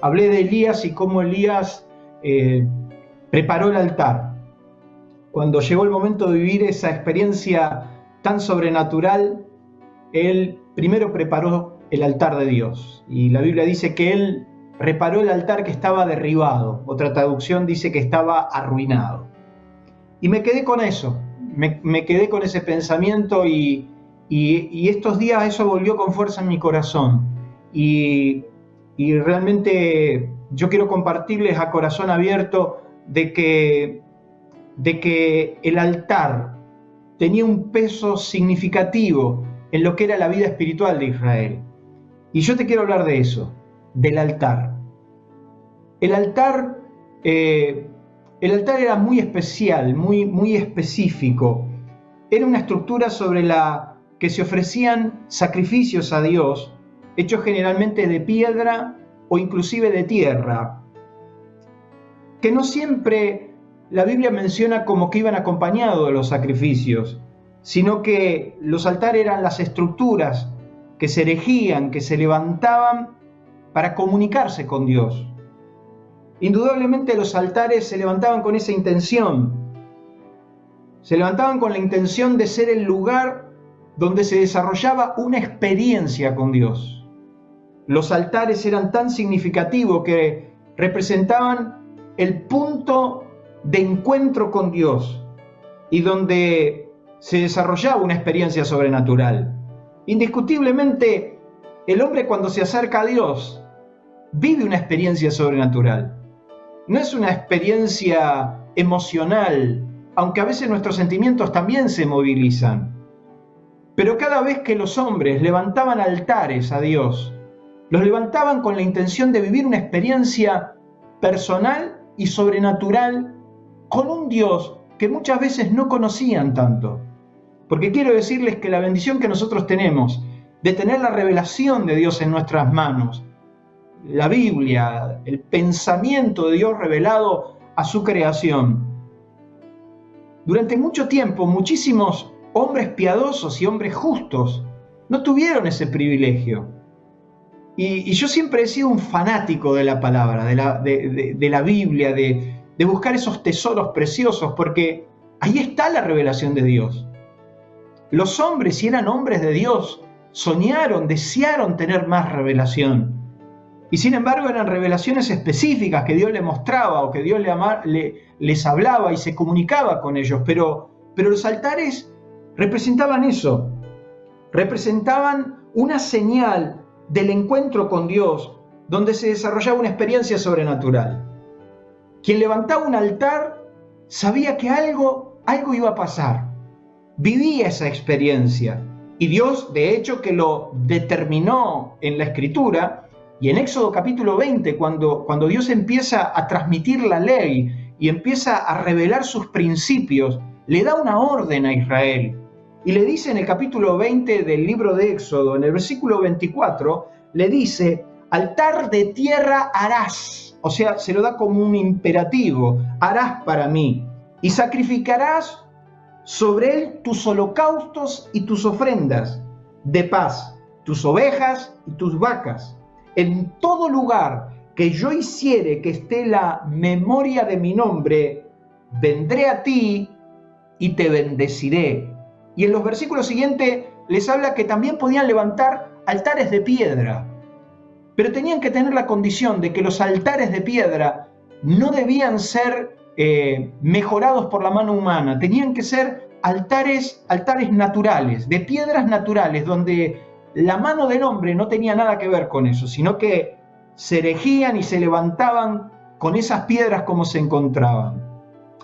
hablé de Elías y cómo Elías preparó el altar. Cuando llegó el momento de vivir esa experiencia tan sobrenatural, él primero preparó el altar de Dios. Y la Biblia dice que él reparó el altar que estaba derribado. Otra traducción dice que estaba arruinado. Y me quedé con eso, me quedé con ese pensamiento y estos días eso volvió con fuerza en mi corazón. Y realmente yo quiero compartirles a corazón abierto de que el altar tenía un peso significativo en lo que era la vida espiritual de Israel. Y yo te quiero hablar de eso, del altar. El altar era muy especial, muy específico. Era una estructura sobre la que se ofrecían sacrificios a Dios, hechos generalmente de piedra o inclusive de tierra, que no siempre la Biblia menciona como que iban acompañados de los sacrificios, sino que los altares eran las estructuras que se erigían, que se levantaban para comunicarse con Dios. Indudablemente los altares se levantaban con esa intención. Se levantaban con la intención de ser el lugar donde se desarrollaba una experiencia con Dios. Los altares eran tan significativos que representaban el punto de encuentro con Dios y donde se desarrollaba una experiencia sobrenatural. Indiscutiblemente, el hombre cuando se acerca a Dios vive una experiencia sobrenatural. No es una experiencia emocional, aunque a veces nuestros sentimientos también se movilizan. Pero cada vez que los hombres levantaban altares a Dios, los levantaban con la intención de vivir una experiencia personal y sobrenatural con un Dios que muchas veces no conocían tanto. Porque quiero decirles que la bendición que nosotros tenemos de tener la revelación de Dios en nuestras manos, la Biblia, el pensamiento de Dios revelado a su creación. Durante mucho tiempo, muchísimos hombres piadosos y hombres justos no tuvieron ese privilegio. Y yo siempre he sido un fanático de la palabra, de la Biblia, de buscar esos tesoros preciosos, porque ahí está la revelación de Dios. Los hombres, si eran hombres de Dios, soñaron, desearon tener más revelación. Y sin embargo eran revelaciones específicas que Dios les mostraba o que Dios les hablaba y se comunicaba con ellos. Pero los altares representaban eso, representaban una señal del encuentro con Dios donde se desarrollaba una experiencia sobrenatural. Quien levantaba un altar sabía que algo iba a pasar, vivía esa experiencia. Y Dios, de hecho, que lo determinó en la Escritura. Y en Éxodo capítulo 20, cuando Dios empieza a transmitir la ley y empieza a revelar sus principios, le da una orden a Israel. Y le dice en el capítulo 20 del libro de Éxodo, en el versículo 24, le dice, altar de tierra harás. O sea, se lo da como un imperativo, harás para mí. Y sacrificarás sobre él tus holocaustos y tus ofrendas de paz, tus ovejas y tus vacas. En todo lugar que yo hiciere que esté la memoria de mi nombre, vendré a ti y te bendeciré. Y en los versículos siguientes les habla que también podían levantar altares de piedra, pero tenían que tener la condición de que los altares de piedra no debían ser mejorados por la mano humana, tenían que ser altares naturales, de piedras naturales, donde la mano del hombre no tenía nada que ver con eso, sino que se erigían y se levantaban con esas piedras como se encontraban.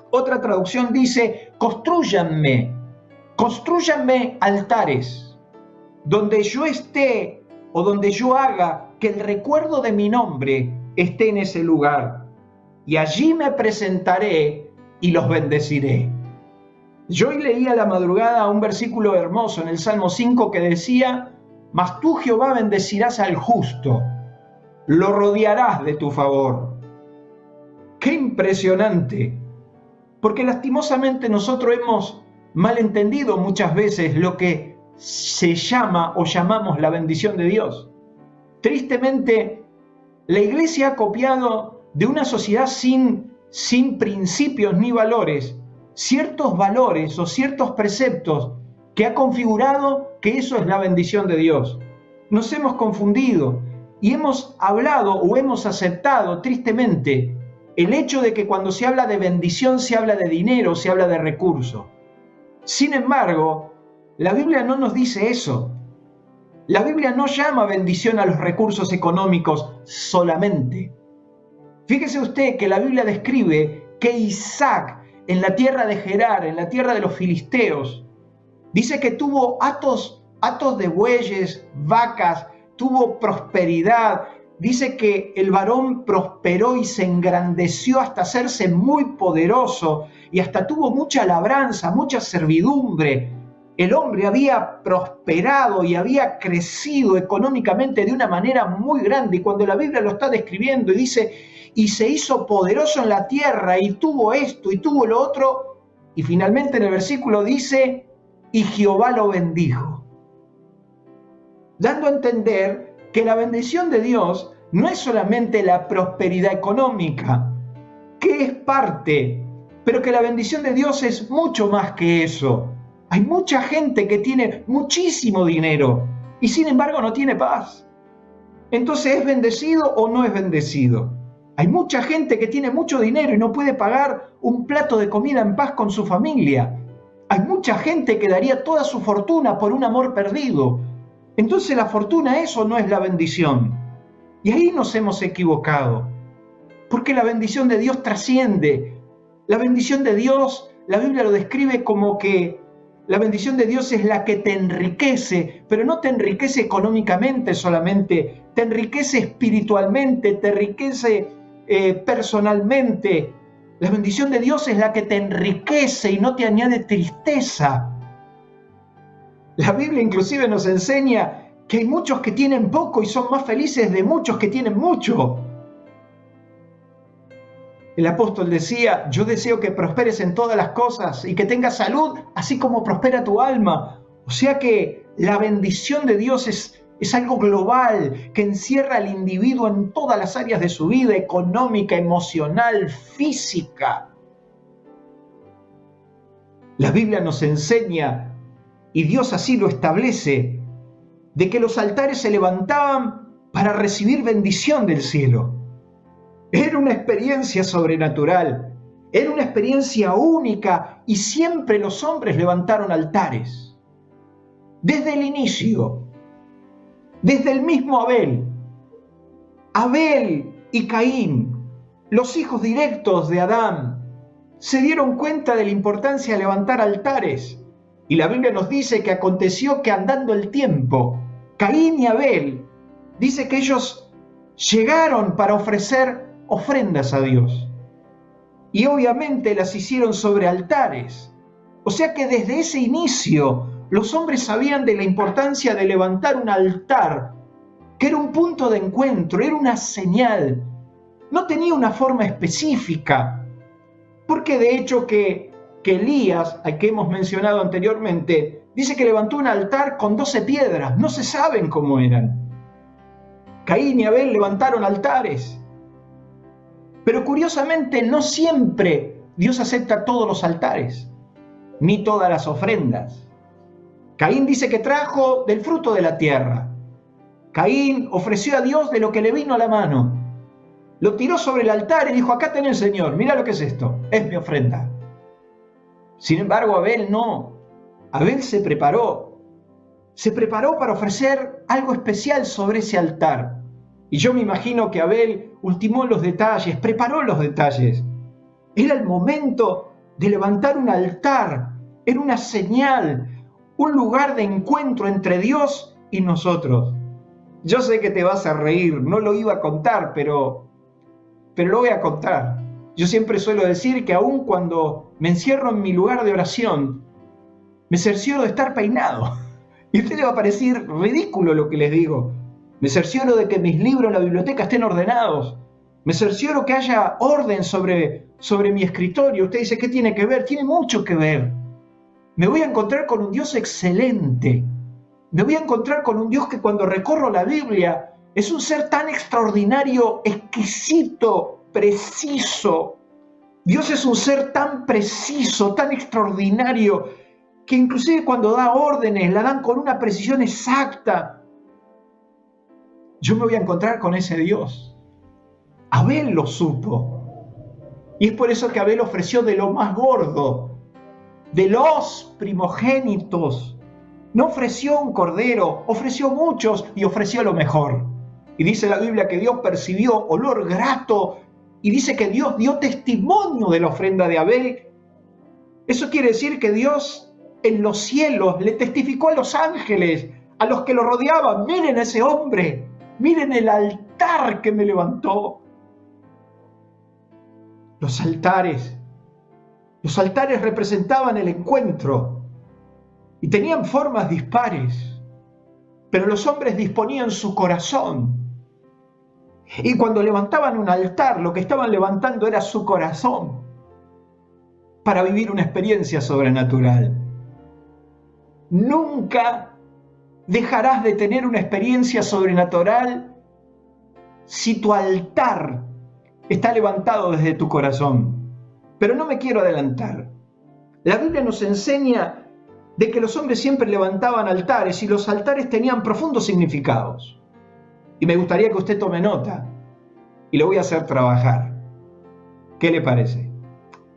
Otra traducción dice, construyanme altares, donde yo esté o donde yo haga que el recuerdo de mi nombre esté en ese lugar. Y allí me presentaré y los bendeciré. Yo hoy leí a la madrugada un versículo hermoso en el Salmo 5 que decía, mas tú, Jehová, bendecirás al justo, lo rodearás de tu favor. ¡Qué impresionante! Porque lastimosamente nosotros hemos malentendido muchas veces lo que se llama o llamamos la bendición de Dios. Tristemente, La iglesia ha copiado de una sociedad sin principios ni valores, ciertos valores o ciertos preceptos que ha configurado que eso es la bendición de Dios. Nos hemos confundido y hemos hablado o hemos aceptado tristemente el hecho de que cuando se habla de bendición se habla de dinero, se habla de recursos. Sin embargo, la Biblia no nos dice eso. La Biblia no llama bendición a los recursos económicos solamente. Fíjese usted que la Biblia describe que Isaac en la tierra de Gerar, en la tierra de los filisteos, dice que tuvo hatos de bueyes, vacas, tuvo prosperidad. Dice que el varón prosperó y se engrandeció hasta hacerse muy poderoso y hasta tuvo mucha labranza, mucha servidumbre. El hombre había prosperado y había crecido económicamente de una manera muy grande. Y cuando la Biblia lo está describiendo y dice, y se hizo poderoso en la tierra y tuvo esto y tuvo lo otro, y finalmente en el versículo dice, y Jehová lo bendijo. Dando a entender que la bendición de Dios no es solamente la prosperidad económica, que es parte, pero que la bendición de Dios es mucho más que eso. Hay mucha gente que tiene muchísimo dinero y sin embargo no tiene paz. Entonces, ¿es bendecido o no es bendecido? Hay mucha gente que tiene mucho dinero y no puede pagar un plato de comida en paz con su familia. Hay mucha gente que daría toda su fortuna por un amor perdido. Entonces, ¿la fortuna es o no es la bendición? Y ahí nos hemos equivocado, porque la bendición de Dios trasciende. La bendición de Dios, la Biblia lo describe como que la bendición de Dios es la que te enriquece, pero no te enriquece económicamente solamente, te enriquece espiritualmente, te enriquece personalmente. La bendición de Dios es la que te enriquece y no te añade tristeza. La Biblia inclusive nos enseña que hay muchos que tienen poco y son más felices de muchos que tienen mucho. El apóstol decía, yo deseo que prosperes en todas las cosas y que tengas salud, así como prospera tu alma. O sea que la bendición de Dios es algo global, que encierra al individuo en todas las áreas de su vida, económica, emocional, física. La Biblia nos enseña, y Dios así lo establece, de que los altares se levantaban para recibir bendición del cielo. Era una experiencia sobrenatural, era una experiencia única y siempre los hombres levantaron altares. Desde el inicio, desde el mismo Abel y Caín, los hijos directos de Adán, se dieron cuenta de la importancia de levantar altares. Y la Biblia nos dice que aconteció que andando el tiempo, Caín y Abel, dice que ellos llegaron para ofrecer ofrendas a Dios. Y obviamente las hicieron sobre altares. O sea que desde ese inicio los hombres sabían de la importancia de levantar un altar, que era un punto de encuentro, era una señal. No tenía una forma específica. Porque de hecho que Elías, al que hemos mencionado anteriormente, dice que levantó un altar con 12 piedras. No se saben cómo eran. Caín y Abel levantaron altares. Pero curiosamente no siempre Dios acepta todos los altares, ni todas las ofrendas. Caín dice que trajo del fruto de la tierra. Caín ofreció a Dios de lo que le vino a la mano. Lo tiró sobre el altar y dijo, acá tenés, Señor, mira lo que es esto, es mi ofrenda. Sin embargo, Abel no. Abel se preparó para ofrecer algo especial sobre ese altar. Y yo me imagino que Abel ultimó los detalles, preparó los detalles. Era el momento de levantar un altar, era una señal, un lugar de encuentro entre Dios y nosotros. Yo sé que te vas a reír, no lo iba a contar, pero lo voy a contar. Yo siempre suelo decir que aun cuando me encierro en mi lugar de oración, me cercioro de estar peinado. Y a usted le va a parecer ridículo lo que les digo. Me cercioro de que mis libros en la biblioteca estén ordenados. Me cercioro que haya orden sobre mi escritorio. Usted dice, ¿qué tiene que ver? Tiene mucho que ver. Me voy a encontrar con un Dios excelente. Me voy a encontrar con un Dios que cuando recorro la Biblia Es un ser tan extraordinario, exquisito, preciso. Dios es un ser tan preciso, tan extraordinario, que inclusive cuando da órdenes, la dan con una precisión exacta. Yo me voy a encontrar con ese Dios. Abel lo supo. Y es por eso que Abel ofreció de lo más gordo, de los primogénitos. No ofreció un cordero, ofreció muchos y ofreció lo mejor. Y dice la Biblia que Dios percibió olor grato y dice que Dios dio testimonio de la ofrenda de Abel. Eso quiere decir que Dios en los cielos le testificó a los ángeles, a los que lo rodeaban: miren a ese hombre, miren el altar que me levantó. Los altares representaban el encuentro y tenían formas dispares, pero los hombres disponían su corazón. Y cuando levantaban un altar, lo que estaban levantando era su corazón para vivir una experiencia sobrenatural. Nunca dejarás de tener una experiencia sobrenatural si tu altar está levantado desde tu corazón. Pero no me quiero adelantar. La Biblia nos enseña de que los hombres siempre levantaban altares y los altares tenían profundos significados. Y me gustaría que usted tome nota y lo voy a hacer trabajar. ¿Qué le parece?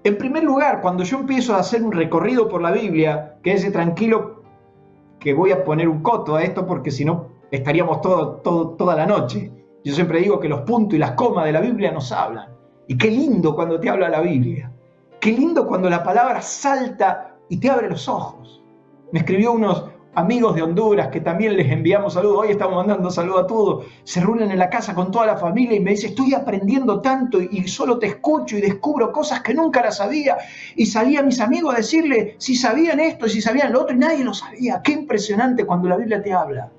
En primer lugar, cuando yo empiezo a hacer un recorrido por la Biblia, quédese tranquilo que voy a poner un coto a esto porque si no estaríamos toda la noche. Yo siempre digo que los puntos y las comas de la Biblia nos hablan. Y qué lindo cuando te habla la Biblia. Qué lindo cuando la palabra salta y te abre los ojos. Me escribió unos amigos de Honduras que también les enviamos saludos. Hoy estamos mandando saludos a todos. Se reúnen en la casa con toda la familia y me dice: estoy aprendiendo tanto y solo te escucho y descubro cosas que nunca las sabía. Y salí a mis amigos a decirle si sabían esto y si sabían lo otro y nadie lo sabía. Qué impresionante cuando la Biblia te habla.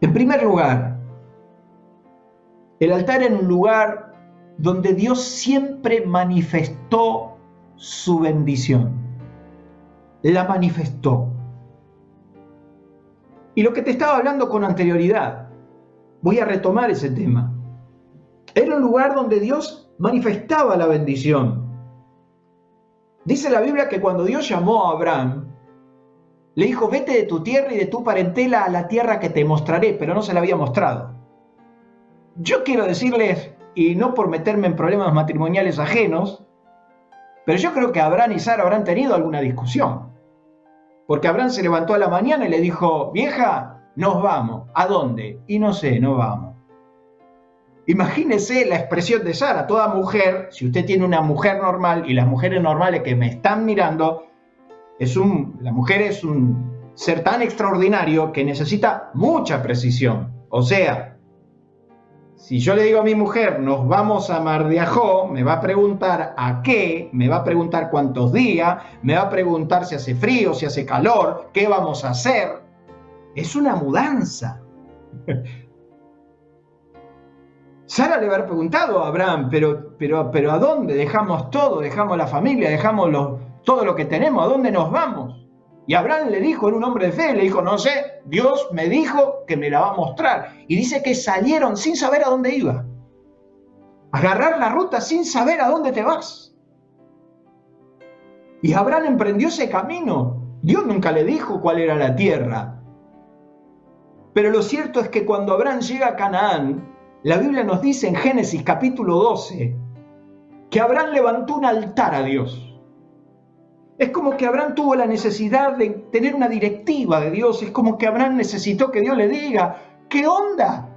En primer lugar, el altar era un lugar donde Dios siempre manifestó su bendición. La manifestó. Y lo que te estaba hablando con anterioridad, voy a retomar ese tema. Era un lugar donde Dios manifestaba la bendición. Dice la Biblia que cuando Dios llamó a Abraham, le dijo: vete de tu tierra y de tu parentela a la tierra que te mostraré, pero no se la había mostrado. Yo quiero decirles, y no por meterme en problemas matrimoniales ajenos, pero yo creo que Abraham y Sara habrán tenido alguna discusión. Porque Abraham se levantó a la mañana y le dijo: vieja, nos vamos. ¿A dónde? Y no sé, nos vamos. Imagínese la expresión de Sara. Toda mujer, si usted tiene una mujer normal, y las mujeres normales que me están mirando, la mujer es un ser tan extraordinario que necesita mucha precisión. O sea, si yo le digo a mi mujer: nos vamos a Mar de Ajó, me va a preguntar a qué, me va a preguntar cuántos días, me va a preguntar si hace frío, si hace calor, qué vamos a hacer. Es una mudanza. Sara le habrá preguntado a Abraham: pero ¿a dónde? Dejamos todo, dejamos la familia, dejamos todo lo que tenemos, ¿a dónde nos vamos? Y Abraham le dijo, era un hombre de fe, le dijo: no sé, Dios me dijo que me la va a mostrar. Y dice que salieron sin saber a dónde iba. Agarrar la ruta sin saber a dónde te vas. Y Abraham emprendió ese camino. Dios nunca le dijo cuál era la tierra. Pero lo cierto es que cuando Abraham llega a Canaán, la Biblia nos dice en Génesis capítulo 12, que Abraham levantó un altar a Dios. Es como que Abraham tuvo la necesidad de tener una directiva de Dios. Es como que Abraham necesitó que Dios le diga: ¿qué onda?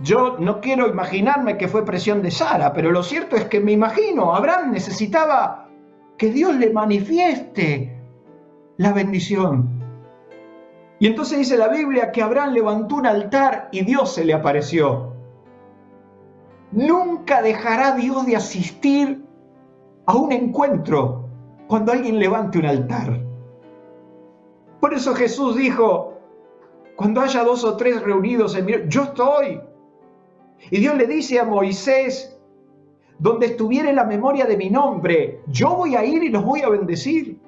Yo no quiero imaginarme que fue presión de Sara, pero lo cierto es que me imagino, Abraham necesitaba que Dios le manifieste la bendición. Y entonces dice la Biblia que Abraham levantó un altar y Dios se le apareció. Nunca dejará Dios de asistir a un encuentro cuando alguien levante un altar. Por eso Jesús dijo: cuando haya 2 o 3 reunidos en mi nombre, yo estoy. Y Dios le dice a Moisés: donde estuviere la memoria de mi nombre, yo voy a ir y los voy a bendecir.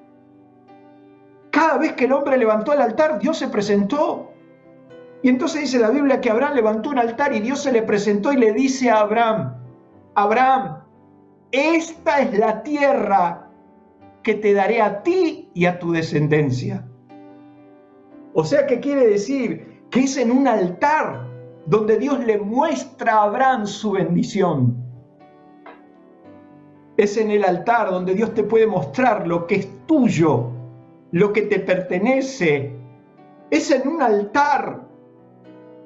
Cada vez que el hombre levantó el altar, Dios se presentó. Y entonces dice la Biblia que Abraham levantó un altar y Dios se le presentó y le dice a Abraham, Abraham, esta es la tierra que te daré a ti y a tu descendencia. O sea, ¿qué quiere decir? Que es en un altar donde Dios le muestra a Abraham su bendición. Es en el altar donde Dios te puede mostrar lo que es tuyo, lo que te pertenece. Es en un altar,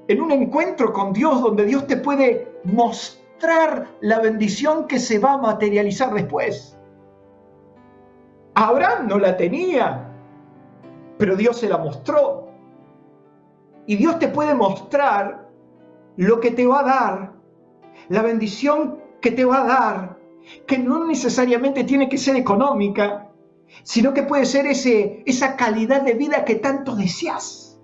en un encuentro con Dios, donde Dios te puede mostrar la bendición que se va a materializar después. Abraham no la tenía, pero Dios se la mostró. Y Dios te puede mostrar lo que te va a dar, la bendición que te va a dar, que no necesariamente tiene que ser económica, sino que puede ser esa calidad de vida que tanto deseas.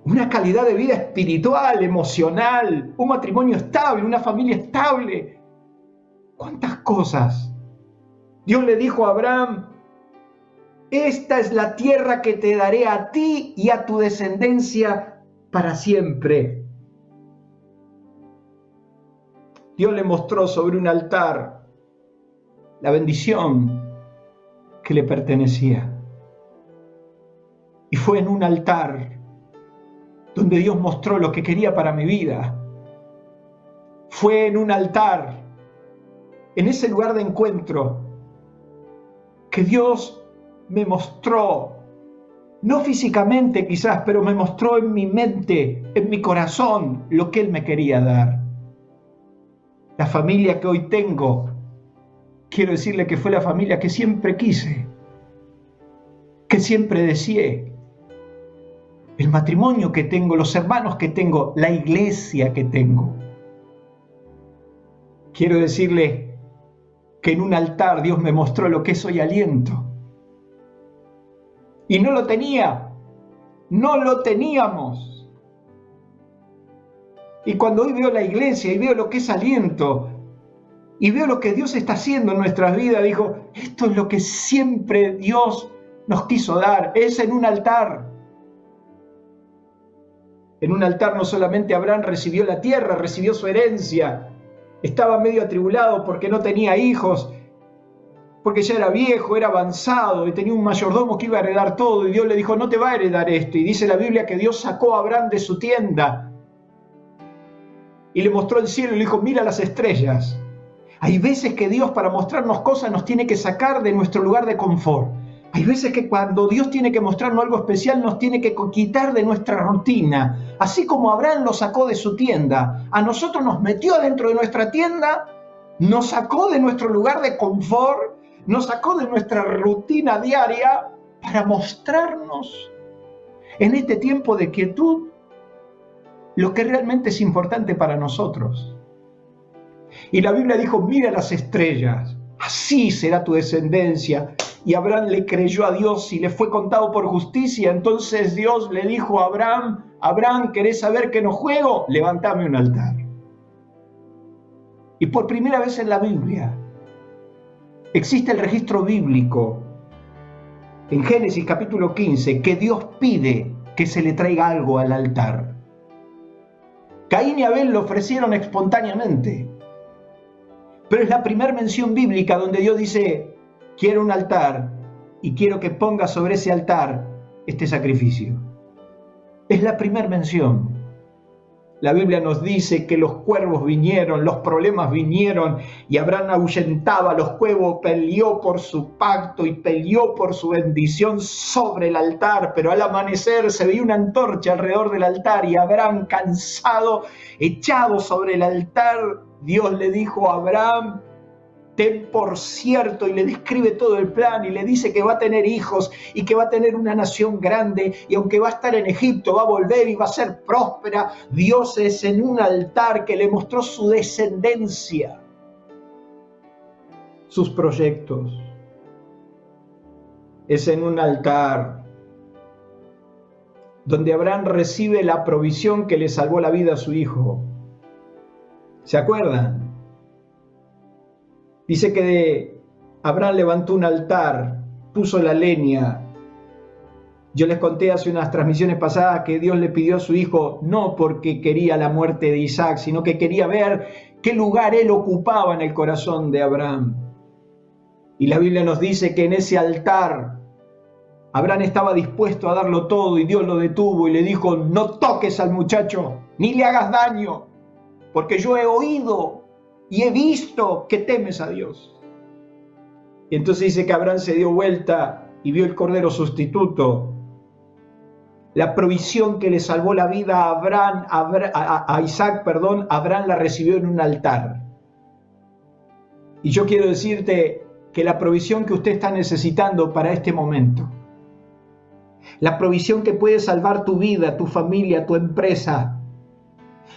Una calidad de vida espiritual, emocional, un matrimonio estable, una familia estable. ¿Cuántas cosas? Dios le dijo a Abraham, esta es la tierra que te daré a ti y a tu descendencia para siempre. Dios le mostró sobre un altar la bendición que le pertenecía. Y fue en un altar donde Dios mostró lo que quería para mi vida. Fue en un altar, en ese lugar de encuentro, que Dios me mostró, no físicamente quizás, pero me mostró en mi mente, en mi corazón, lo que Él me quería dar. La familia que hoy tengo, quiero decirle que fue la familia que siempre quise, que siempre deseé. El matrimonio que tengo, los hermanos que tengo, la iglesia que tengo. Quiero decirle que en un altar Dios me mostró lo que es hoy aliento. Y no lo tenía, no lo teníamos. Y cuando hoy veo la iglesia y veo lo que es aliento, y veo lo que Dios está haciendo en nuestras vidas, digo, esto es lo que siempre Dios nos quiso dar, es en un altar. En un altar no solamente Abraham recibió la tierra, recibió su herencia, estaba medio atribulado porque no tenía hijos, porque ya era viejo, era avanzado y tenía un mayordomo que iba a heredar todo, y Dios le dijo, no te va a heredar esto. Y dice la Biblia que Dios sacó a Abraham de su tienda y le mostró el cielo y le dijo, mira las estrellas. Hay veces que Dios, para mostrarnos cosas, nos tiene que sacar de nuestro lugar de confort. Hay veces que cuando Dios tiene que mostrarnos algo especial, nos tiene que quitar de nuestra rutina. Así como Abraham lo sacó de su tienda, a nosotros nos metió dentro de nuestra tienda, nos sacó de nuestro lugar de confort, nos sacó de nuestra rutina diaria para mostrarnos en este tiempo de quietud lo que realmente es importante para nosotros. Y la Biblia dijo, mira las estrellas, así será tu descendencia. Y Abraham le creyó a Dios y le fue contado por justicia. Entonces Dios le dijo a Abraham, Abraham, ¿querés saber que no juego? Levántame un altar. Y por primera vez en la Biblia existe el registro bíblico, en Génesis capítulo 15, que Dios pide que se le traiga algo al altar. Caín y Abel lo ofrecieron espontáneamente, pero es la primera mención bíblica donde Dios dice, quiero un altar y quiero que ponga sobre ese altar este sacrificio. Es la primera mención. La Biblia nos dice que los cuervos vinieron, los problemas vinieron y Abraham ahuyentaba a los cuervos, peleó por su pacto y peleó por su bendición sobre el altar, pero al amanecer se veía una antorcha alrededor del altar y Abraham, cansado, echado sobre el altar, Dios le dijo a Abraham, ten por cierto, y le describe todo el plan y le dice que va a tener hijos y que va a tener una nación grande y aunque va a estar en Egipto va a volver y va a ser próspera. Dios es en un altar que le mostró su descendencia, sus proyectos. Es en un altar donde Abraham recibe la provisión que le salvó la vida a su hijo. ¿Se acuerdan? Dice que Abraham levantó un altar, puso la leña, Yo les conté hace unas transmisiones pasadas que Dios le pidió a su hijo no porque quería la muerte de Isaac, sino que quería ver qué lugar él ocupaba en el corazón de Abraham. Y la Biblia nos dice que en ese altar Abraham estaba dispuesto a darlo todo y Dios lo detuvo y le dijo: no toques al muchacho, ni le hagas daño, porque yo he oído y he visto que temes a Dios. Y entonces dice que Abraham se dio vuelta y vio el cordero sustituto. La provisión que le salvó la vida a Isaac, Abraham la recibió en un altar. Y yo quiero decirte que la provisión que usted está necesitando para este momento, la provisión que puede salvar tu vida, tu familia, tu empresa,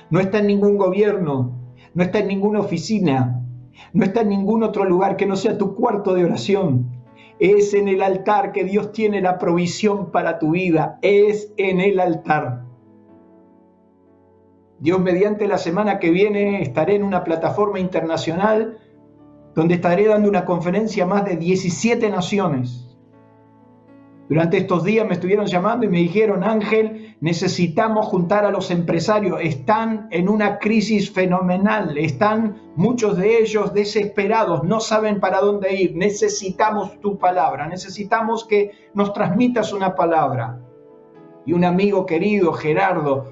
no está en ningún gobierno, no está en ninguna oficina, no está en ningún otro lugar que no sea tu cuarto de oración. Es en el altar que Dios tiene la provisión para tu vida. Es en el altar. Dios, mediante la semana que viene, estaré en una plataforma internacional donde estaré dando una conferencia a más de 17 naciones. Durante estos días me estuvieron llamando y me dijeron: Ángel, necesitamos juntar a los empresarios. Están en una crisis fenomenal. Están muchos de ellos desesperados. No saben para dónde ir. Necesitamos tu palabra. Necesitamos que nos transmitas una palabra. Y un amigo querido, Gerardo,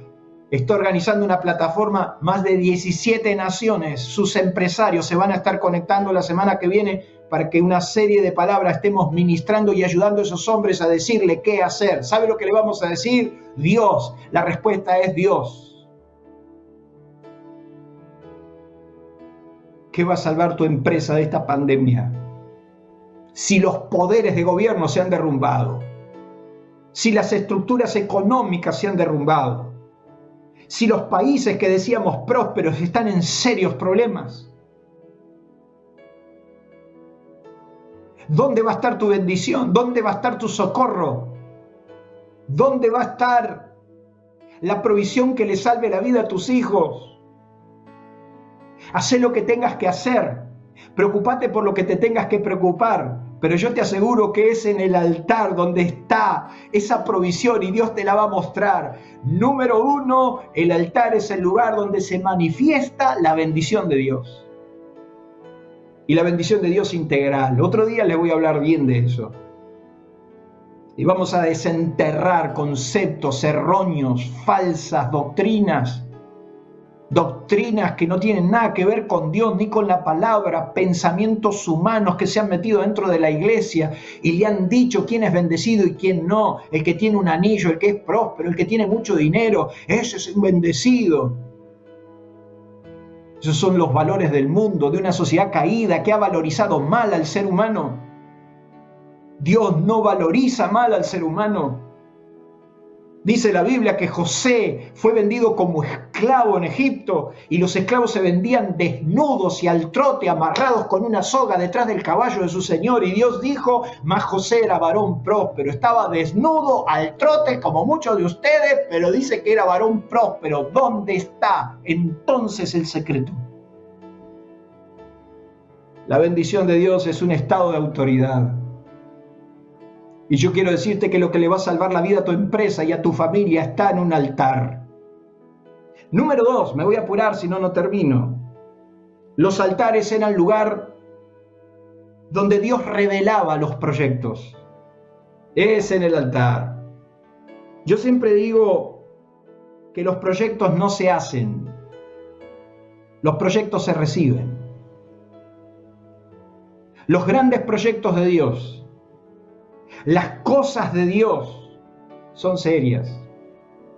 está organizando una plataforma, más de 17 naciones. Sus empresarios se van a estar conectando la semana que viene para que una serie de palabras estemos ministrando y ayudando a esos hombres a decirle qué hacer. ¿Sabe lo que le vamos a decir? Dios. La respuesta es Dios. ¿Qué va a salvar tu empresa de esta pandemia? Si los poderes de gobierno se han derrumbado, si las estructuras económicas se han derrumbado, si los países que decíamos prósperos están en serios problemas, ¿dónde va a estar tu bendición? ¿Dónde va a estar tu socorro? ¿Dónde va a estar la provisión que le salve la vida a tus hijos? Haz lo que tengas que hacer. Preocúpate por lo que te tengas que preocupar. Pero yo te aseguro que es en el altar donde está esa provisión y Dios te la va a mostrar. Número 1, el altar es el lugar donde se manifiesta la bendición de Dios. Y la bendición de Dios integral. Otro día les voy a hablar bien de eso. Y vamos a desenterrar conceptos erróneos, falsas doctrinas. Doctrinas que no tienen nada que ver con Dios ni con la palabra. Pensamientos humanos que se han metido dentro de la iglesia y le han dicho quién es bendecido y quién no. El que tiene un anillo, el que es próspero, el que tiene mucho dinero, ese es un bendecido. Esos son los valores del mundo, de una sociedad caída que ha valorizado mal al ser humano. Dios no valoriza mal al ser humano. Dice la Biblia que José fue vendido como esclavo en Egipto y los esclavos se vendían desnudos y al trote, amarrados con una soga detrás del caballo de su señor. Y Dios dijo: mas José era varón próspero, estaba desnudo al trote como muchos de ustedes, pero dice que era varón próspero. ¿Dónde está entonces el secreto? La bendición de Dios es un estado de autoridad. Y yo quiero decirte que lo que le va a salvar la vida a tu empresa y a tu familia está en un altar. Número 2, me voy a apurar si no termino. Los altares eran el lugar donde Dios revelaba los proyectos. Es en el altar. Yo siempre digo que los proyectos no se hacen, los proyectos se reciben. Los grandes proyectos de Dios, las cosas de Dios son serias.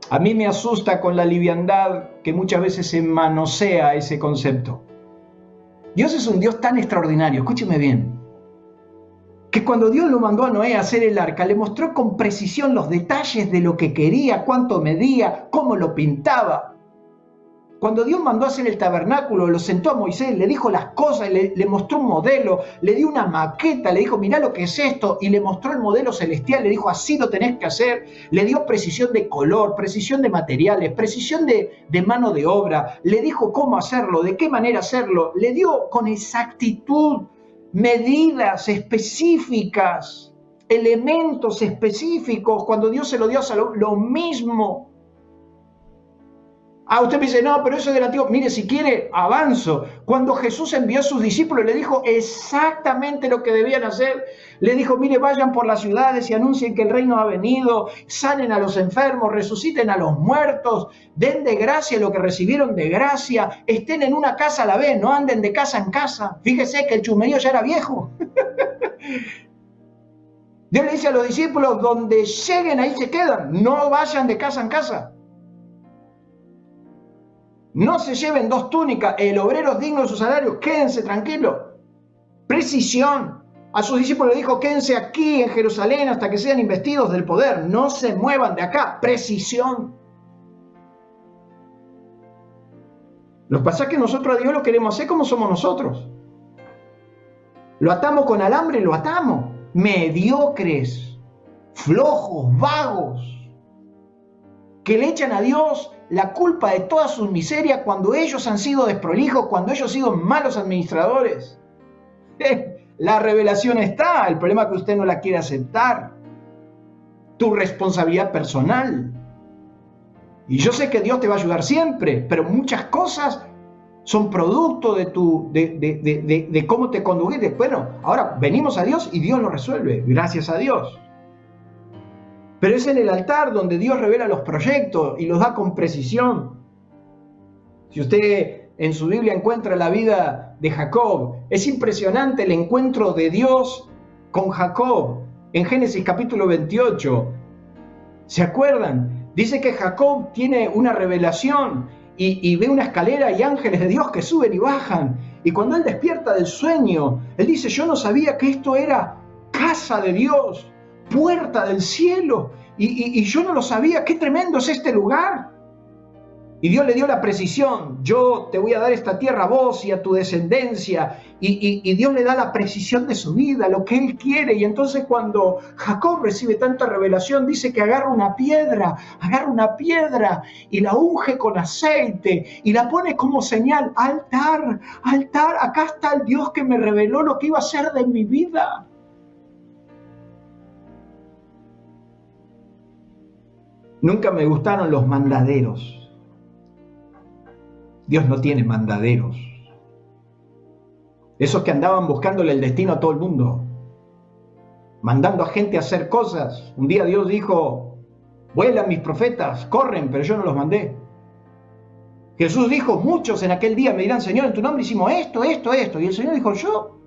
A mí me asusta con la liviandad que muchas veces se manosea ese concepto. Dios es un Dios tan extraordinario, escúcheme bien, que cuando Dios lo mandó a Noé a hacer el arca, le mostró con precisión los detalles de lo que quería, cuánto medía, cómo lo pintaba. Cuando Dios mandó a hacer el tabernáculo, lo sentó a Moisés, le dijo las cosas, le mostró un modelo, le dio una maqueta, le dijo: mirá lo que es esto, y le mostró el modelo celestial, le dijo: así lo tenés que hacer. Le dio precisión de color, precisión de materiales, precisión de mano de obra, le dijo cómo hacerlo, de qué manera hacerlo, le dio con exactitud medidas específicas. elementos específicos, cuando Dios se lo dio a Salomón, lo mismo. Ah, usted me dice, no, pero eso es del antiguo. Mire, si quiere, avanzo. Cuando Jesús envió a sus discípulos, le dijo exactamente lo que debían hacer. Le dijo, mire, vayan por las ciudades y anuncien que el reino ha venido, sanen a los enfermos, resuciten a los muertos, den de gracia lo que recibieron de gracia, estén en una casa a la vez, no anden de casa en casa. Fíjese que el chusmerío ya era viejo. Dios le dice a los discípulos, donde lleguen ahí se quedan, no vayan de casa en casa. No se lleven 2 túnicas, el obrero es digno de su salario, quédense tranquilos. Precisión. A sus discípulos le dijo, quédense aquí en Jerusalén hasta que sean investidos del poder, no se muevan de acá. Precisión. Lo que pasa es que nosotros a Dios lo queremos hacer como somos nosotros. Lo atamos con alambre, lo atamos. Mediocres, flojos, vagos, que le echan a Dios la culpa de todas sus miserias cuando ellos han sido desprolijos, cuando ellos han sido malos administradores. La revelación está, el problema es que usted no la quiere aceptar. Tu responsabilidad personal. Y yo sé que Dios te va a ayudar siempre, pero muchas cosas son producto de cómo te conduciste. Bueno, ahora venimos a Dios y Dios lo resuelve, gracias a Dios. Pero es en el altar donde Dios revela los proyectos y los da con precisión. Si usted en su Biblia encuentra la vida de Jacob, es impresionante el encuentro de Dios con Jacob en Génesis capítulo 28. ¿Se acuerdan? Dice que Jacob tiene una revelación y ve una escalera y ángeles de Dios que suben y bajan. Y cuando él despierta del sueño, él dice, yo no sabía que esto era casa de Dios, puerta del cielo, y yo no lo sabía. Qué tremendo es este lugar. Y Dios le dio la precisión, yo te voy a dar esta tierra a vos y a tu descendencia, y Dios le da la precisión de su vida, lo que él quiere. Y entonces cuando Jacob recibe tanta revelación, dice que agarra una piedra y la unge con aceite y la pone como señal, altar, altar, acá está el Dios que me reveló lo que iba a ser de mi vida. Nunca me gustaron los mandaderos. Dios no tiene mandaderos. Esos que andaban buscándole el destino a todo el mundo, mandando a gente a hacer cosas. Un día Dios dijo, vuelan mis profetas, corren, pero yo no los mandé. Jesús dijo, muchos en aquel día me dirán, Señor, en tu nombre hicimos esto, esto, esto. Y el Señor dijo, yo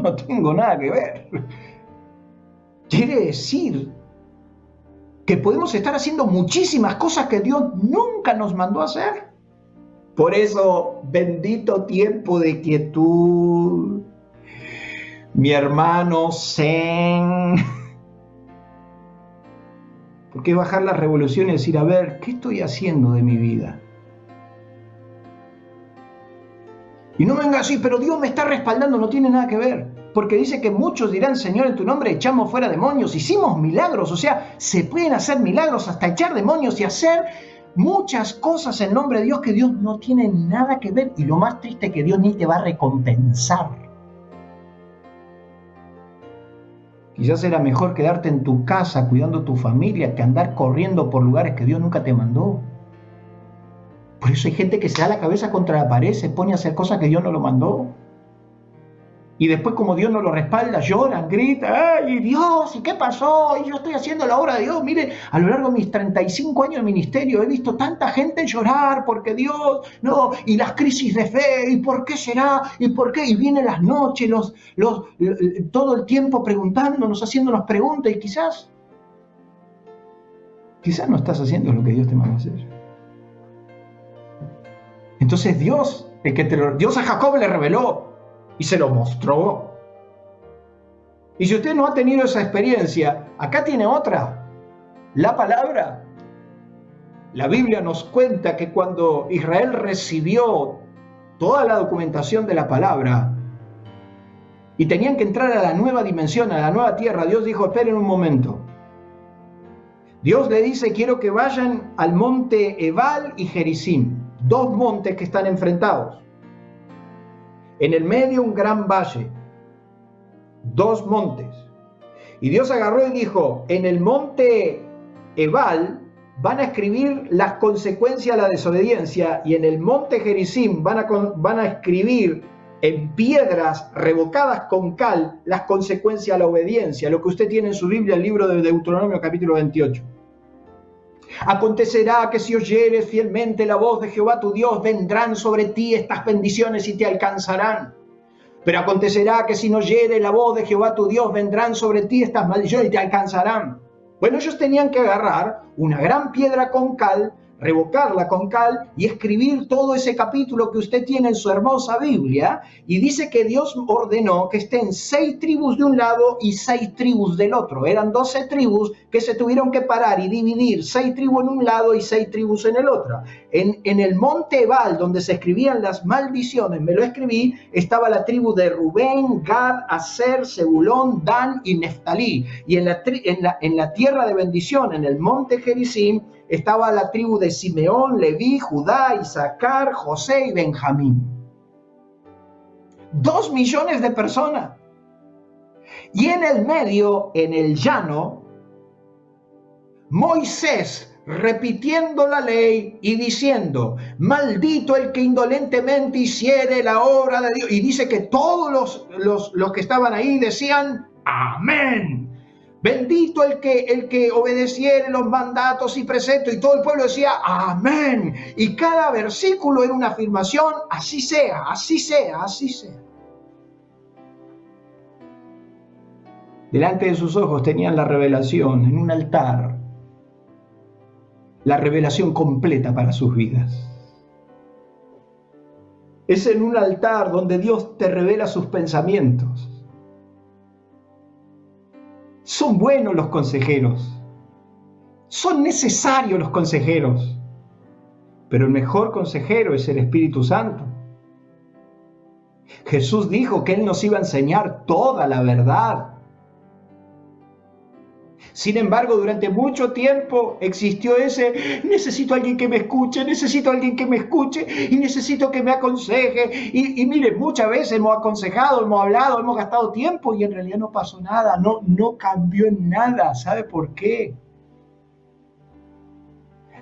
no tengo nada que ver. Quiere decir que podemos estar haciendo muchísimas cosas que Dios nunca nos mandó a hacer. Por eso, bendito tiempo de quietud, mi hermano zen. ¿Por qué bajar las revoluciones y decir, a ver, ¿qué estoy haciendo de mi vida? Y no venga así, pero Dios me está respaldando, no tiene nada que ver. Porque dice que muchos dirán, Señor, en tu nombre echamos fuera demonios, hicimos milagros. O sea, se pueden hacer milagros, hasta echar demonios y hacer muchas cosas en nombre de Dios que Dios no tiene nada que ver. Y lo más triste es que Dios ni te va a recompensar. Quizás era mejor quedarte en tu casa cuidando a tu familia que andar corriendo por lugares que Dios nunca te mandó. Por eso hay gente que se da la cabeza contra la pared, se pone a hacer cosas que Dios no lo mandó. Y después, como Dios no lo respalda, lloran, gritan, ¡ay, Dios! ¿Y qué pasó? Y yo estoy haciendo la obra de Dios. Mire, a lo largo de mis 35 años de ministerio he visto tanta gente llorar porque Dios, no, y las crisis de fe, ¿y por qué será? ¿Y por qué? Y vienen las noches, todo el tiempo preguntándonos, haciéndonos preguntas, y quizás no estás haciendo lo que Dios te mandó a hacer. Entonces Dios a Jacob le reveló y se lo mostró. Y si usted no ha tenido esa experiencia, acá tiene otra. La palabra. La Biblia nos cuenta que cuando Israel recibió toda la documentación de la palabra y tenían que entrar a la nueva dimensión, a la nueva tierra, Dios dijo, esperen un momento. Dios le dice, quiero que vayan al monte Ebal y Gerizim, 2 montes que están enfrentados. En el medio un gran valle, 2 montes. Y Dios agarró y dijo, en el monte Ebal van a escribir las consecuencias a la desobediencia, y en el monte Gerizim van a escribir en piedras revocadas con cal las consecuencias a la obediencia, lo que usted tiene en su Biblia, el libro de Deuteronomio capítulo 28. Acontecerá que si oyeres fielmente la voz de Jehová tu Dios, vendrán sobre ti estas bendiciones y te alcanzarán. Pero acontecerá que si no oyeres la voz de Jehová tu Dios, vendrán sobre ti estas maldiciones y te alcanzarán. Bueno, ellos tenían que agarrar una gran piedra con cal, revocarla con cal y escribir todo ese capítulo que usted tiene en su hermosa Biblia, y dice que Dios ordenó que estén 6 tribus de un lado y 6 tribus del otro. Eran 12 tribus que se tuvieron que parar y dividir, 6 tribus en un lado y 6 tribus en el otro. En el monte Ebal, donde se escribían las maldiciones, me lo escribí, estaba la tribu de Rubén, Gad, Aser, Zebulón, Dan y Neftalí. Y en la tierra de bendición, en el monte Gerizim, estaba la tribu de Simeón, Leví, Judá, Isaacar, José y Benjamín. 2 millones de personas. Y en el medio, en el llano, Moisés repitiendo la ley y diciendo, maldito el que indolentemente hiciere la obra de Dios. Y dice que todos los que estaban ahí decían, amén. Bendito el que obedeciere los mandatos y preceptos. Y todo el pueblo decía, amén. Y cada versículo era una afirmación, así sea, así sea, así sea. Delante de sus ojos tenían la revelación en un altar, la revelación completa para sus vidas. Es en un altar donde Dios te revela sus pensamientos. Son buenos los consejeros, son necesarios los consejeros, pero el mejor consejero es el Espíritu Santo. Jesús dijo que Él nos iba a enseñar toda la verdad. Sin embargo, durante mucho tiempo existió necesito a alguien que me escuche, necesito a alguien que me escuche y necesito que me aconseje. Y miren, muchas veces hemos aconsejado, hemos hablado, hemos gastado tiempo y en realidad no pasó nada, no cambió en nada. ¿Sabe por qué?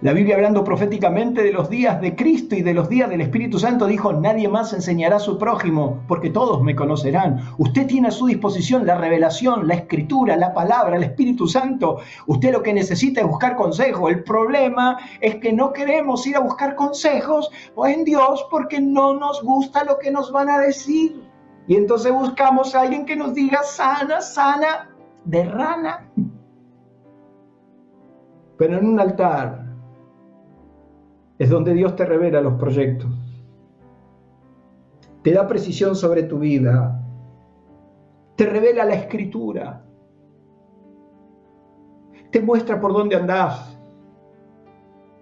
La Biblia, hablando proféticamente de los días de Cristo y de los días del Espíritu Santo, dijo, nadie más enseñará a su prójimo, porque todos me conocerán. Usted tiene a su disposición la revelación, la escritura, la palabra, el Espíritu Santo. Usted lo que necesita es buscar consejo. El problema es que no queremos ir a buscar consejos en Dios porque no nos gusta lo que nos van a decir. Y entonces buscamos a alguien que nos diga sana de rana. Pero en un altar es donde Dios te revela los proyectos, te da precisión sobre tu vida, te revela la escritura, te muestra por dónde andás,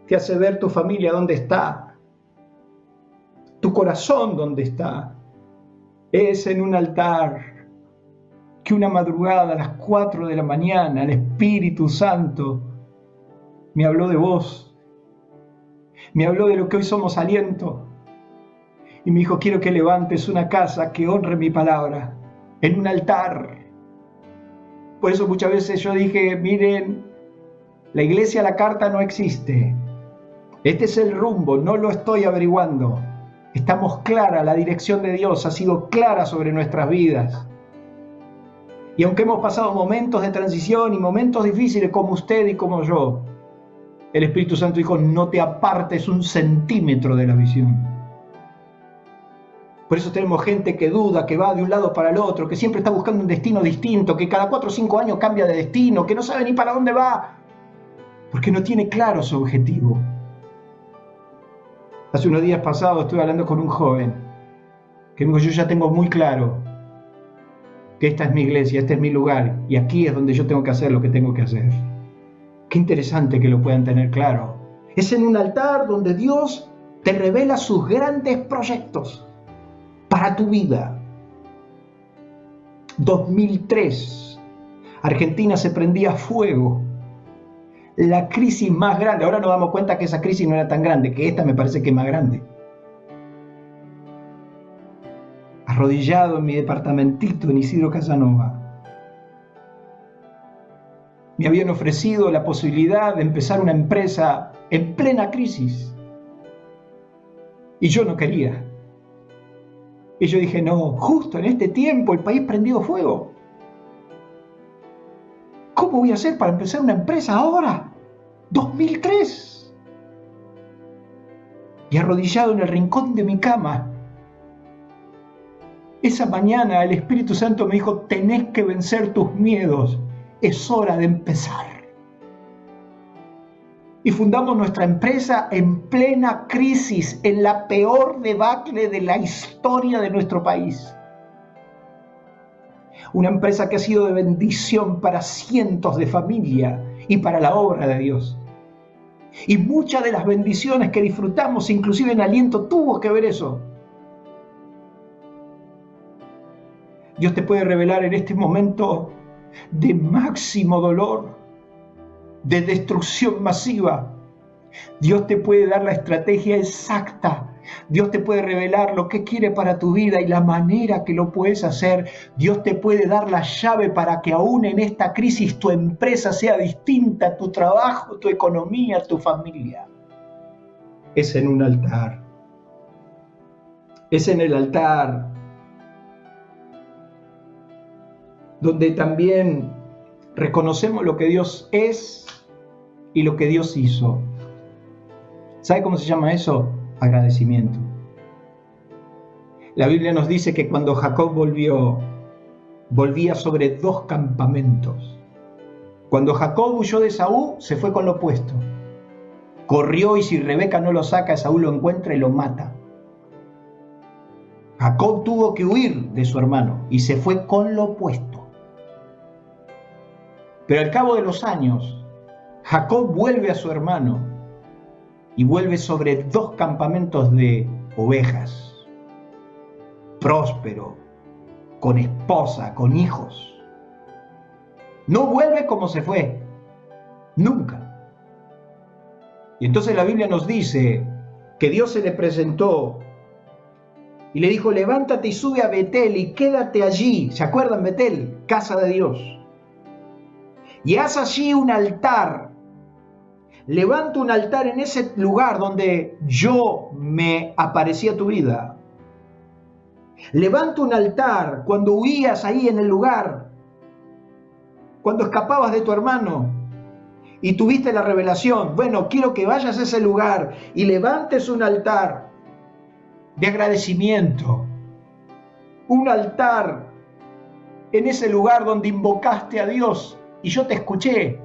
te hace ver tu familia dónde está, tu corazón dónde está. Es en un altar que una madrugada a las 4 de la mañana el Espíritu Santo me habló de vos. Me habló de lo que hoy somos Aliento. Y me dijo, quiero que levantes una casa que honre mi palabra, en un altar. Por eso muchas veces yo dije, miren, la iglesia a la carta no existe. Este es el rumbo, no lo estoy averiguando. Estamos claras, la dirección de Dios ha sido clara sobre nuestras vidas. Y aunque hemos pasado momentos de transición y momentos difíciles como usted y como yo, el Espíritu Santo dijo, no te apartes 1 centímetro de la visión. Por eso tenemos gente que duda, que va de un lado para el otro, que siempre está buscando un destino distinto, que cada 4 o 5 años cambia de destino, que no sabe ni para dónde va, porque no tiene claro su objetivo. Hace unos días pasados estuve hablando con un joven que me dijo, yo ya tengo muy claro que esta es mi iglesia, este es mi lugar, y aquí es donde yo tengo que hacer lo que tengo que hacer. Qué interesante que lo puedan tener claro. Es en un altar donde Dios te revela sus grandes proyectos para tu vida. 2003, Argentina se prendía a fuego. La crisis más grande. Ahora nos damos cuenta que esa crisis no era tan grande, que esta me parece que es más grande. Arrodillado en mi departamentito en Isidro Casanova, Me habían ofrecido la posibilidad de empezar una empresa en plena crisis. Y yo no quería. Y yo dije, no, justo en este tiempo el país prendido fuego. ¿Cómo voy a hacer para empezar una empresa ahora? 2003. Y arrodillado en el rincón de mi cama, esa mañana el Espíritu Santo me dijo, tenés que vencer tus miedos, es hora de empezar. Y fundamos nuestra empresa en plena crisis, en la peor debacle de la historia de nuestro país. Una empresa que ha sido de bendición para cientos de familias y para la obra de Dios. Y muchas de las bendiciones que disfrutamos, inclusive en aliento, tuvo que ver eso. Dios te puede revelar en este momento de máximo dolor, de destrucción masiva. Dios te puede dar la estrategia exacta. Dios te puede revelar lo que quiere para tu vida y la manera que lo puedes hacer. Dios te puede dar la llave para que aún en esta crisis tu empresa sea distinta, tu trabajo, tu economía, tu familia. Es en un altar. Es en el altar donde también reconocemos lo que Dios es y lo que Dios hizo. ¿Sabe cómo se llama eso? Agradecimiento. La Biblia nos dice que cuando Jacob volvía sobre 2 campamentos. Cuando Jacob huyó de Esaú, se fue con lo opuesto. Corrió y si Rebeca no lo saca, Esaú lo encuentra y lo mata. Jacob tuvo que huir de su hermano y se fue con lo opuesto. Pero al cabo de los años, Jacob vuelve a su hermano y vuelve sobre 2 campamentos de ovejas, próspero, con esposa, con hijos. No vuelve como se fue, nunca. Y entonces la Biblia nos dice que Dios se le presentó y le dijo, levántate y sube a Betel y quédate allí. ¿Se acuerdan Betel? Casa de Dios. Y haz allí un altar. Levanta un altar en ese lugar donde yo me aparecí a tu vida. Levanta un altar cuando huías ahí en el lugar, cuando escapabas de tu hermano y tuviste la revelación. Bueno, quiero que vayas a ese lugar y levantes un altar de agradecimiento. Un altar en ese lugar donde invocaste a Dios y yo te escuché.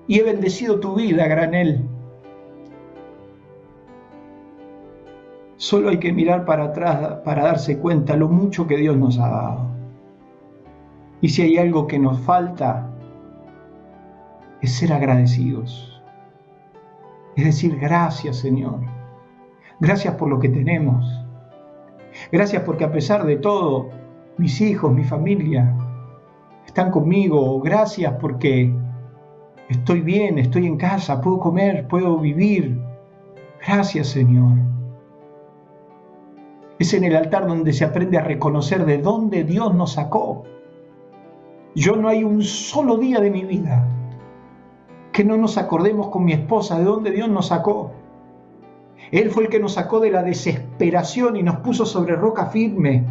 Y he bendecido tu vida a granel. Solo hay que mirar para atrás para darse cuenta lo mucho que Dios nos ha dado. Y si hay algo que nos falta, es ser agradecidos. Es decir, gracias Señor. Gracias por lo que tenemos. Gracias porque a pesar de todo, mis hijos, mi familia, están conmigo. Gracias porque estoy bien, estoy en casa, puedo comer, puedo vivir. Gracias, Señor. Es en el altar donde se aprende a reconocer de dónde Dios nos sacó. Yo no hay un solo día de mi vida que no nos acordemos con mi esposa de dónde Dios nos sacó. Él fue el que nos sacó de la desesperación y nos puso sobre roca firme.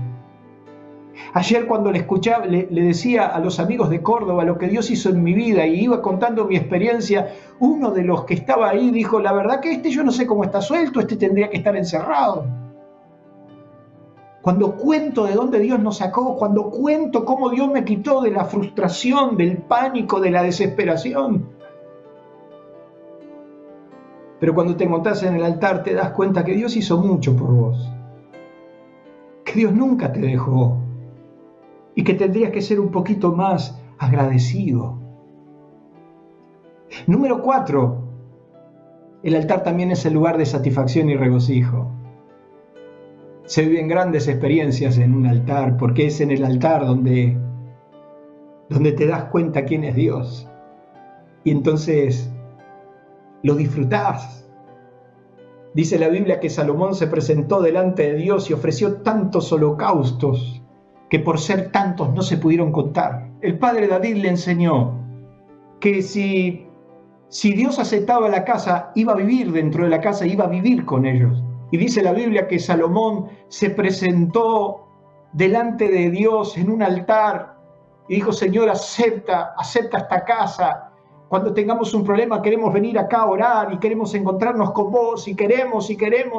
Ayer cuando le escuchaba, le decía a los amigos de Córdoba lo que Dios hizo en mi vida y iba contando mi experiencia, uno de los que estaba ahí dijo, la verdad que yo no sé cómo está suelto, tendría que estar encerrado. Cuando cuento de dónde Dios nos sacó, cuando cuento cómo Dios me quitó de la frustración, del pánico, de la desesperación. Pero cuando te encontrás en el altar te das cuenta que Dios hizo mucho por vos. Que Dios nunca te dejó. Y que tendrías que ser un poquito más agradecido. Número 4. El altar también es el lugar de satisfacción y regocijo. Se viven grandes experiencias en un altar, porque es en el altar donde te das cuenta quién es Dios. Y entonces lo disfrutás. Dice la Biblia que Salomón se presentó delante de Dios y ofreció tantos holocaustos que por ser tantos no se pudieron contar. El padre David le enseñó que si Dios aceptaba la casa, iba a vivir dentro de la casa, iba a vivir con ellos. Y dice la Biblia que Salomón se presentó delante de Dios en un altar y dijo: Señor, acepta esta casa. Cuando tengamos un problema queremos venir acá a orar y queremos encontrarnos con vos y queremos,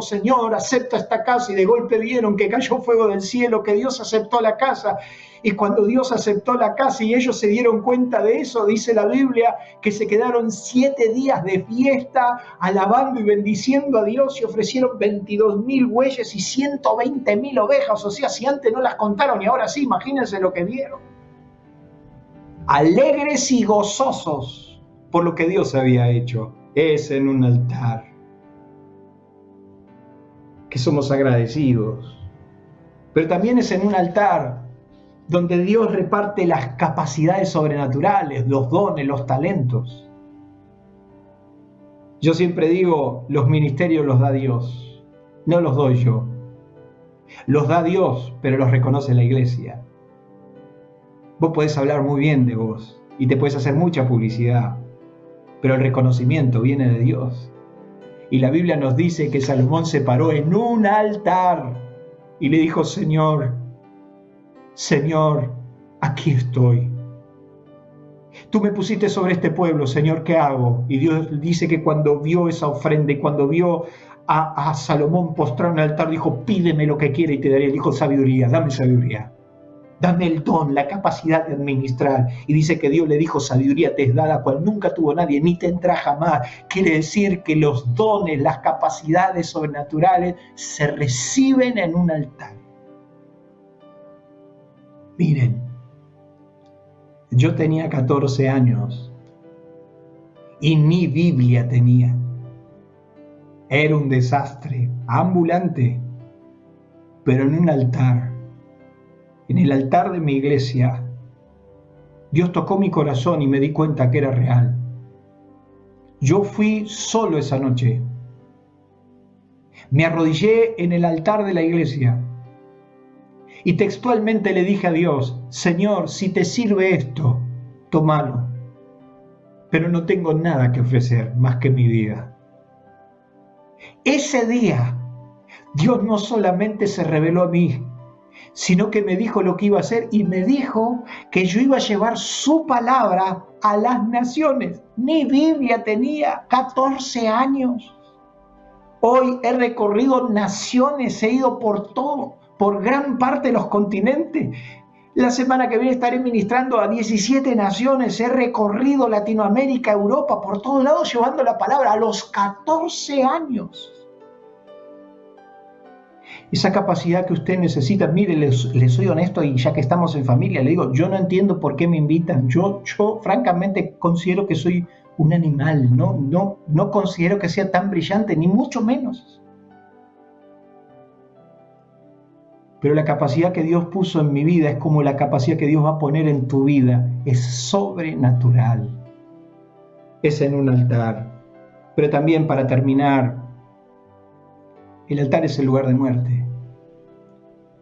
Señor, acepta esta casa. Y de golpe vieron que cayó fuego del cielo, que Dios aceptó la casa. Y cuando Dios aceptó la casa y ellos se dieron cuenta de eso, dice la Biblia que se quedaron 7 días de fiesta alabando y bendiciendo a Dios, y ofrecieron 22.000 bueyes y 120.000 ovejas. O sea, si antes no las contaron y ahora sí, imagínense lo que vieron. Alegres y gozosos por lo que Dios había hecho. Es en un altar que somos agradecidos, pero también es en un altar donde Dios reparte las capacidades sobrenaturales, los dones, los talentos. Yo siempre digo, los ministerios los da Dios, no los doy yo. Los da Dios, pero los reconoce la iglesia. Vos podés hablar muy bien de vos y te puedes hacer mucha publicidad, pero el reconocimiento viene de Dios. Y la Biblia nos dice que Salomón se paró en un altar y le dijo: Señor, aquí estoy. Tú me pusiste sobre este pueblo, Señor, ¿qué hago? Y Dios dice que cuando vio esa ofrenda y cuando vio a Salomón postrado en el altar, dijo: pídeme lo que quiera y te daré. Dijo: sabiduría, dame sabiduría. Dame el don, la capacidad de administrar. Y dice que Dios le dijo: sabiduría te es dada, cual nunca tuvo nadie, ni tendrá jamás. Quiere decir que los dones, las capacidades sobrenaturales se reciben en un altar. Miren, yo tenía 14 años y ni Biblia tenía. Era un desastre ambulante, pero en un altar, en el altar de mi iglesia, Dios tocó mi corazón y me di cuenta que era real. Yo fui solo esa noche. Me arrodillé en el altar de la iglesia y textualmente le dije a Dios: Señor, si te sirve esto, tómalo. Pero no tengo nada que ofrecer más que mi vida. Ese día, Dios no solamente se reveló a mí, sino que me dijo lo que iba a hacer y me dijo que yo iba a llevar su palabra a las naciones. Ni Biblia tenía, 14 años. Hoy he recorrido naciones, he ido por todo, por gran parte de los continentes. La semana que viene estaré ministrando a 17 naciones. He recorrido Latinoamérica, Europa, por todos lados llevando la palabra a los 14 años. Esa capacidad que usted necesita, mire, les soy honesto y ya que estamos en familia, le digo, yo no entiendo por qué me invitan. Yo francamente considero que soy un animal, no considero que sea tan brillante, ni mucho menos. Pero la capacidad que Dios puso en mi vida es como la capacidad que Dios va a poner en tu vida. Es sobrenatural. Es en un altar. Pero también, para terminar, el altar es el lugar de muerte.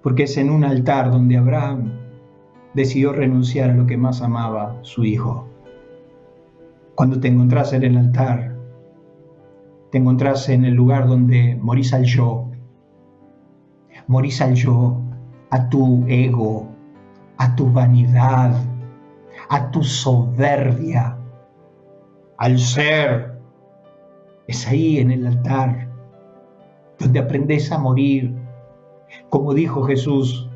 Porque es en un altar donde Abraham decidió renunciar a lo que más amaba, su hijo. Cuando te encontrás en el altar, te encontrás en el lugar donde morís al yo. Morís al yo, a tu ego, a tu vanidad, a tu soberbia, al ser. Es ahí en el altar donde aprendes a morir. Como dijo Jesús,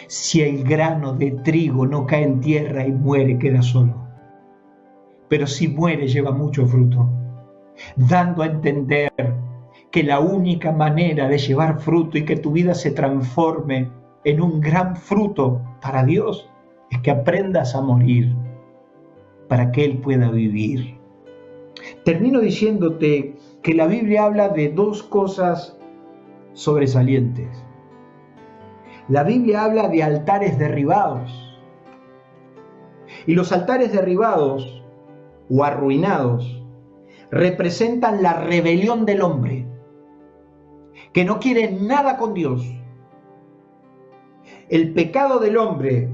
si el grano de trigo no cae en tierra y muere, queda solo. Pero si muere, lleva mucho fruto, dando a entender que la única manera de llevar fruto y que tu vida se transforme en un gran fruto para Dios es que aprendas a morir para que Él pueda vivir. Termino diciéndote que la Biblia habla de dos cosas sobresalientes. La Biblia habla de altares derribados. Y los altares derribados o arruinados representan la rebelión del hombre, que no quiere nada con Dios. El pecado del hombre,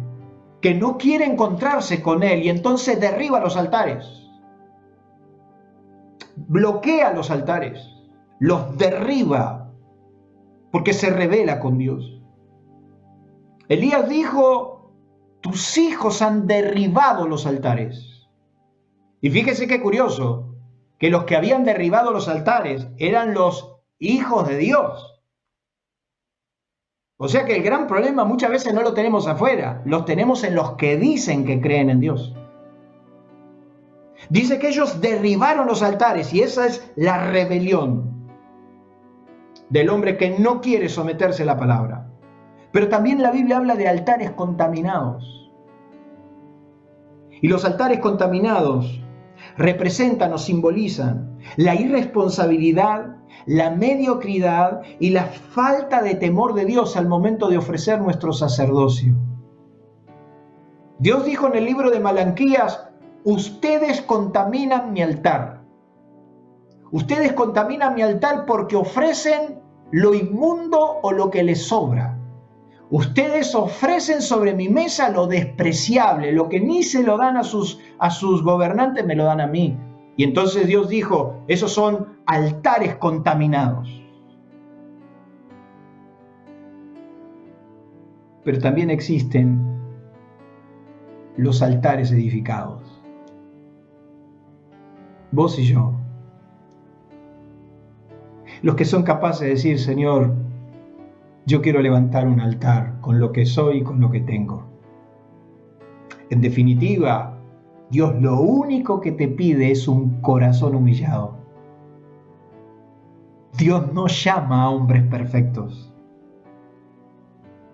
que no quiere encontrarse con Él y entonces derriba los altares. bloquea los altares, los derriba, porque se rebela con Dios. Elías dijo: tus hijos han derribado los altares. Y fíjese qué curioso, que los que habían derribado los altares eran los hijos de Dios. O sea que el gran problema muchas veces no lo tenemos afuera, los tenemos en los que dicen que creen en Dios. Dice que ellos derribaron los altares, y esa es la rebelión del hombre que no quiere someterse a la palabra. Pero también la Biblia habla de altares contaminados. Y los altares contaminados representan o simbolizan la irresponsabilidad, la mediocridad y la falta de temor de Dios al momento de ofrecer nuestro sacerdocio. Dios dijo en el libro de Malaquías: ustedes contaminan mi altar. Ustedes contaminan mi altar porque ofrecen lo inmundo o lo que les sobra. Ustedes ofrecen sobre mi mesa lo despreciable, lo que ni se lo dan a sus gobernantes, me lo dan a mí. Y entonces Dios dijo: esos son altares contaminados. Pero también existen los altares edificados. Vos y yo, los que son capaces de decir: Señor, yo quiero levantar un altar con lo que soy y con lo que tengo. En definitiva, Dios lo único que te pide es un corazón humillado. Dios no llama a hombres perfectos.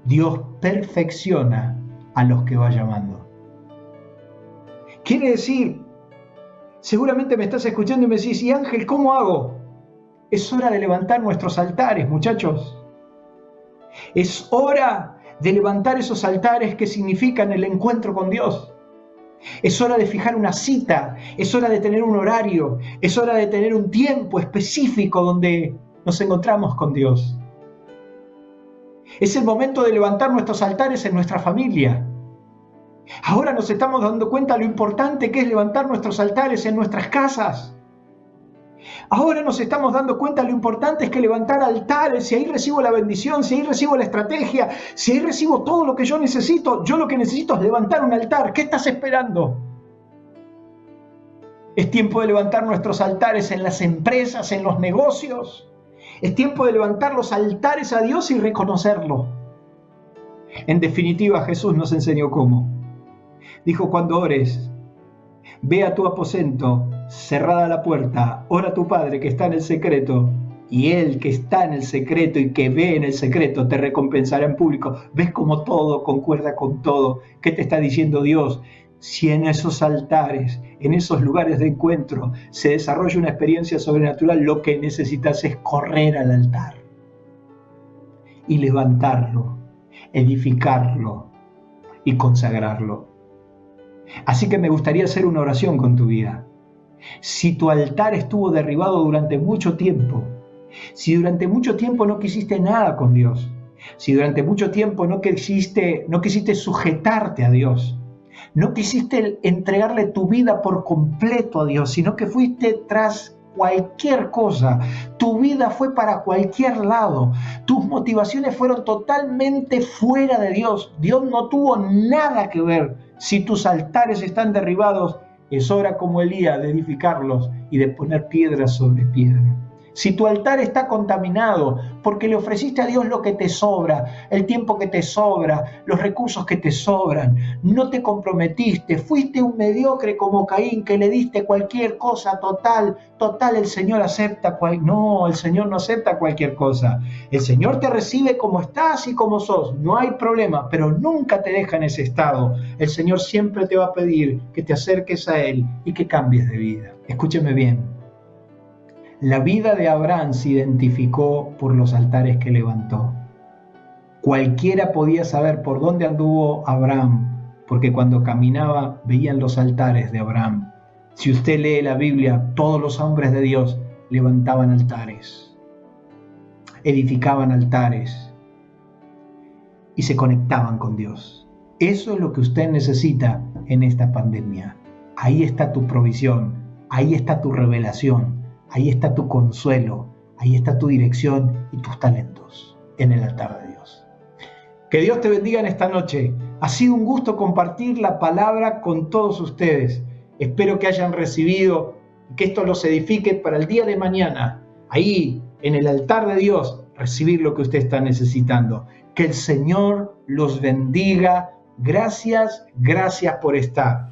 Dios perfecciona a los que va llamando. Quiere decir, seguramente me estás escuchando y me decís: ¿y Ángel, cómo hago? Es hora de levantar nuestros altares, muchachos. Es hora de levantar esos altares que significan el encuentro con Dios. Es hora de fijar una cita, es hora de tener un horario, es hora de tener un tiempo específico donde nos encontramos con Dios. Es el momento de levantar nuestros altares en nuestra familia. Ahora nos estamos dando cuenta de lo importante que es levantar nuestros altares en nuestras casas. Ahora nos estamos dando cuenta de lo importante es que levantar altares, si ahí recibo la bendición, si ahí recibo la estrategia, si ahí recibo todo lo que yo necesito, yo lo que necesito es levantar un altar. ¿Qué estás esperando? Es tiempo de levantar nuestros altares en las empresas, en los negocios. Es tiempo de levantar los altares a Dios y reconocerlo. En definitiva, Jesús nos enseñó cómo. Dijo: cuando ores, ve a tu aposento, cerrada la puerta, ora a tu Padre que está en el secreto, y Él que está en el secreto y que ve en el secreto te recompensará en público. ¿Ves cómo todo concuerda con todo? ¿Qué te está diciendo Dios? Si en esos altares, en esos lugares de encuentro, se desarrolla una experiencia sobrenatural, lo que necesitas es correr al altar y levantarlo, edificarlo y consagrarlo. Así que me gustaría hacer una oración con tu vida. Si tu altar estuvo derribado durante mucho tiempo, si durante mucho tiempo no quisiste nada con Dios, si durante mucho tiempo no quisiste sujetarte a Dios, no quisiste entregarle tu vida por completo a Dios, sino que fuiste tras cualquier cosa, tu vida fue para cualquier lado, tus motivaciones fueron totalmente fuera de Dios, Dios no tuvo nada que ver. Si tus altares están derribados, es hora como Elías de edificarlos y de poner piedra sobre piedra. Si tu altar está contaminado porque le ofreciste a Dios lo que te sobra, el tiempo que te sobra, los recursos que te sobran, no te comprometiste, fuiste un mediocre como Caín que le diste cualquier cosa, total, el Señor acepta no, el Señor no acepta cualquier cosa. El Señor te recibe como estás y como sos, no hay problema, pero nunca te deja en ese estado. El Señor siempre te va a pedir que te acerques a Él y que cambies de vida. Escúcheme bien. La vida de Abraham se identificó por los altares que levantó. Cualquiera podía saber por dónde anduvo Abraham, porque cuando caminaba veían los altares de Abraham. Si usted lee la Biblia, todos los hombres de Dios levantaban altares, edificaban altares y se conectaban con Dios. Eso es lo que usted necesita en esta pandemia. Ahí está tu provisión, ahí está tu revelación. ahí está tu consuelo, ahí está tu dirección y tus talentos en el altar de Dios. Que Dios te bendiga en esta noche. Ha sido un gusto compartir la palabra con todos ustedes. Espero que hayan recibido, que esto los edifique para el día de mañana, ahí en el altar de Dios, recibir lo que usted está necesitando. Que el Señor los bendiga. Gracias por estar.